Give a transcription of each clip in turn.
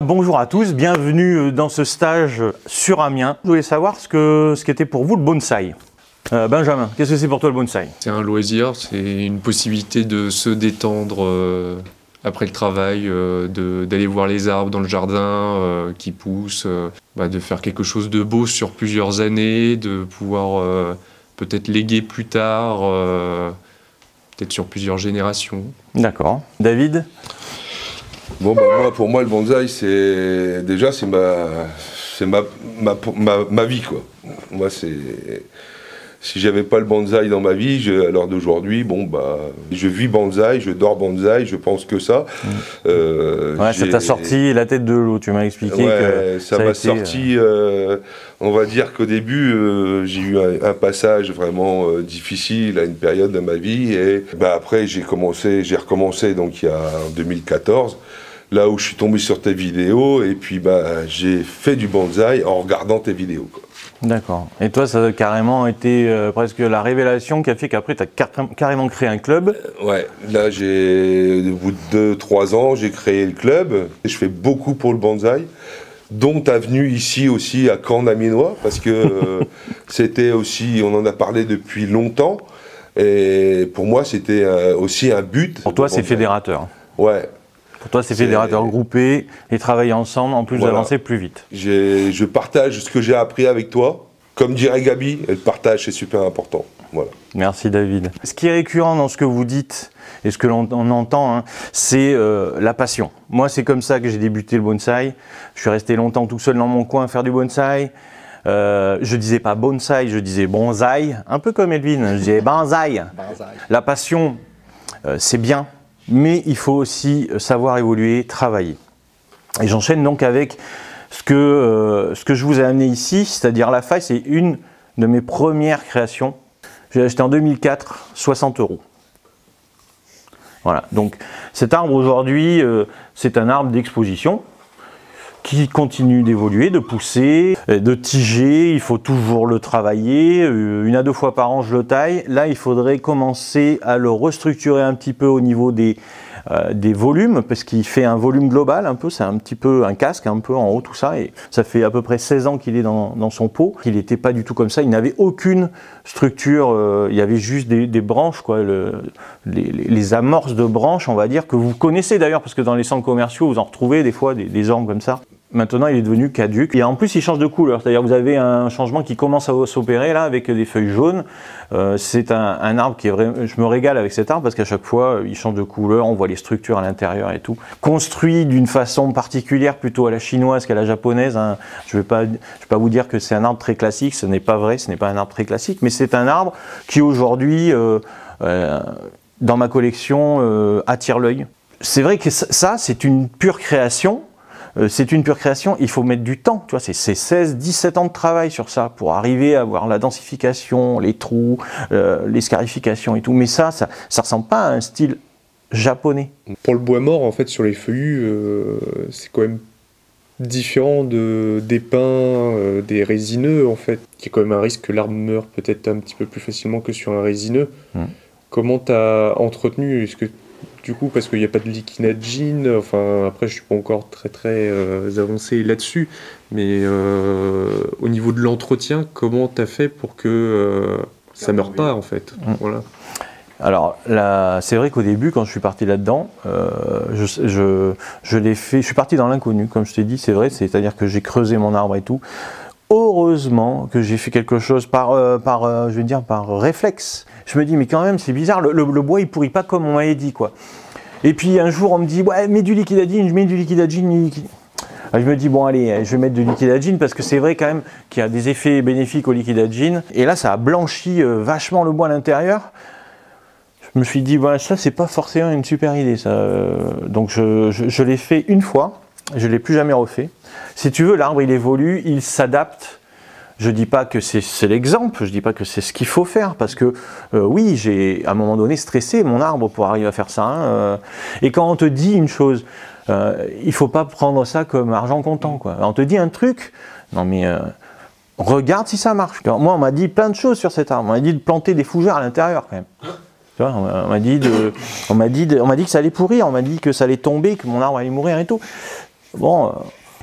bonjour à tous, bienvenue dans ce stage sur Amiens. Je voulais savoir ce qu'était pour vous le bonsaï. Benjamin, qu'est-ce que c'est pour toi le bonsaï? C'est un loisir, c'est une possibilité de se détendre après le travail, d'aller voir les arbres dans le jardin qui poussent, de faire quelque chose de beau sur plusieurs années, de pouvoir peut-être léguer plus tard, peut-être sur plusieurs générations. D'accord. David? Bon, pour moi, le bonsaï, c'est déjà ma vie, quoi. Moi, si j'avais pas le bonsaï dans ma vie, à l'heure d'aujourd'hui, je vis bonsaï, je dors bonsaï, je pense que ça. Ça t'a sorti la tête de l'eau, tu m'as expliqué que ça m'a sorti. On va dire qu'au début, j'ai eu un passage vraiment difficile à une période de ma vie, et après j'ai recommencé donc il y a en 2014. Là où je suis tombé sur tes vidéos, et puis j'ai fait du bonsaï en regardant tes vidéos, quoi. D'accord. Et toi, ça a carrément été presque la révélation qui a fait qu'après, tu as carrément créé un club. Ouais, là, au bout de 2-3 ans, j'ai créé le club. Je fais beaucoup pour le bonsaï, dont ta venue ici aussi à Caen-Amiénois, parce que c'était aussi, on en a parlé depuis longtemps, et pour moi, c'était aussi un but. Pour toi, c'est fédérateur. Ouais. Pour toi, c'est fédérateur groupé et travailler ensemble, en plus d'avancer plus vite. Je partage ce que j'ai appris avec toi. Comme dirait Gabi, le partage, c'est super important. Voilà. Merci David. Ce qui est récurrent dans ce que vous dites et ce que l'on entend, c'est la passion. Moi, c'est comme ça que j'ai débuté le bonsaï. Je suis resté longtemps tout seul dans mon coin à faire du bonsaï. Je disais pas bonsaï, je disais bonsaï, un peu comme Edwin, je disais bonsaï. La passion, c'est bien. Mais il faut aussi savoir évoluer, travailler. Et j'enchaîne donc avec ce que je vous ai amené ici, c'est-à-dire la faille. C'est une de mes premières créations. J'ai acheté en 2004, 60 €. Voilà, donc cet arbre aujourd'hui, c'est un arbre d'exposition qui continue d'évoluer, de pousser, de tiger. Il faut toujours le travailler. 1 à 2 fois par an, je le taille. Là, il faudrait commencer à le restructurer un petit peu au niveau des volumes, parce qu'il fait un volume global un peu. C'est un petit peu un casque, un peu en haut, tout ça. Et ça fait à peu près 16 ans qu'il est dans son pot. Il n'était pas du tout comme ça. Il n'avait aucune structure. Il y avait juste des branches, quoi, les amorces de branches, on va dire, que vous connaissez d'ailleurs, parce que dans les centres commerciaux, vous en retrouvez des fois des ormes comme ça. Maintenant, il est devenu caduc. Et en plus, il change de couleur. C'est-à-dire, vous avez un changement qui commence à s'opérer là, avec des feuilles jaunes. C'est un arbre qui est vraiment... Je me régale avec cet arbre parce qu'à chaque fois, il change de couleur. On voit les structures à l'intérieur et tout. Construit d'une façon particulière, plutôt à la chinoise qu'à la japonaise. Je vais pas vous dire que c'est un arbre très classique. Ce n'est pas vrai. Ce n'est pas un arbre très classique. Mais c'est un arbre qui, aujourd'hui, dans ma collection, attire l'œil. C'est vrai que ça, c'est une pure création. C'est une pure création, il faut mettre du temps, tu vois, c'est 16-17 ans de travail sur ça pour arriver à avoir la densification, les trous, les scarifications et tout. Mais ça ressemble pas à un style japonais. Pour le bois mort, en fait, sur les feuillus, c'est quand même différent des pins, des résineux, en fait. Il y a quand même un risque que l'arbre meure peut-être un petit peu plus facilement que sur un résineux. Comment tu as entretenu? Est-ce que du coup, parce qu'il n'y a pas de liquinagine, enfin après je suis pas encore très avancé là-dessus, mais au niveau de l'entretien, comment tu as fait pour que ça ne meure pas en fait? Voilà. Alors c'est vrai qu'au début, quand je suis parti là-dedans, je l'ai fait, je suis parti dans l'inconnu, comme je t'ai dit, c'est vrai, c'est-à-dire que j'ai creusé mon arbre et tout. Heureusement que j'ai fait quelque chose par réflexe. Je me dis, mais quand même, c'est bizarre, le bois, il pourrit pas comme on m'avait dit, quoi. Et puis, un jour, on me dit, ouais, mets du liquidagine, je mets du liquidagine, Je me dis, bon, allez, je vais mettre du liquidagine, parce que c'est vrai, quand même, qu'il y a des effets bénéfiques au liquidagine. Et là, ça a blanchi vachement le bois à l'intérieur. Je me suis dit, voilà, ça, c'est pas forcément une super idée, ça. Donc, je l'ai fait une fois, je l'ai plus jamais refait. Si tu veux, l'arbre, il évolue, il s'adapte. Je ne dis pas que c'est l'exemple, je ne dis pas que c'est ce qu'il faut faire, parce que oui, j'ai à un moment donné stressé mon arbre pour arriver à faire ça. Et quand on te dit une chose, il ne faut pas prendre ça comme argent comptant, quoi. On te dit un truc, non mais regarde si ça marche. Moi, on m'a dit plein de choses sur cet arbre. On m'a dit de planter des fougères à l'intérieur quand même. Tu vois, on m'a dit que ça allait pourrir, on m'a dit que ça allait tomber, que mon arbre allait mourir et tout. Bon,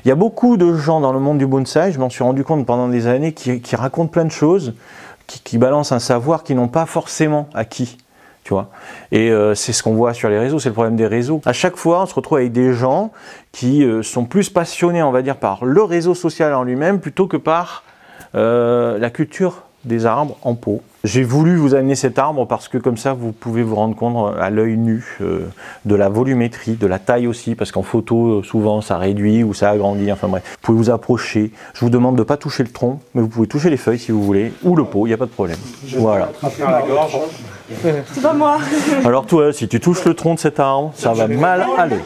il y a beaucoup de gens dans le monde du bonsaï, je m'en suis rendu compte pendant des années, qui racontent plein de choses, qui balancent un savoir qu'ils n'ont pas forcément acquis. Tu vois. Et c'est ce qu'on voit sur les réseaux, c'est le problème des réseaux. À chaque fois, on se retrouve avec des gens qui sont plus passionnés, on va dire, par le réseau social en lui-même, plutôt que par la culture des arbres en pot. J'ai voulu vous amener cet arbre parce que comme ça, vous pouvez vous rendre compte à l'œil nu de la volumétrie, de la taille aussi, parce qu'en photo, souvent, ça réduit ou ça agrandit, enfin bref. Vous pouvez vous approcher. Je vous demande de ne pas toucher le tronc, mais vous pouvez toucher les feuilles si vous voulez, ou le pot, il n'y a pas de problème. Voilà. C'est pas moi. Alors toi, si tu touches le tronc de cet arbre, ça va mal aller.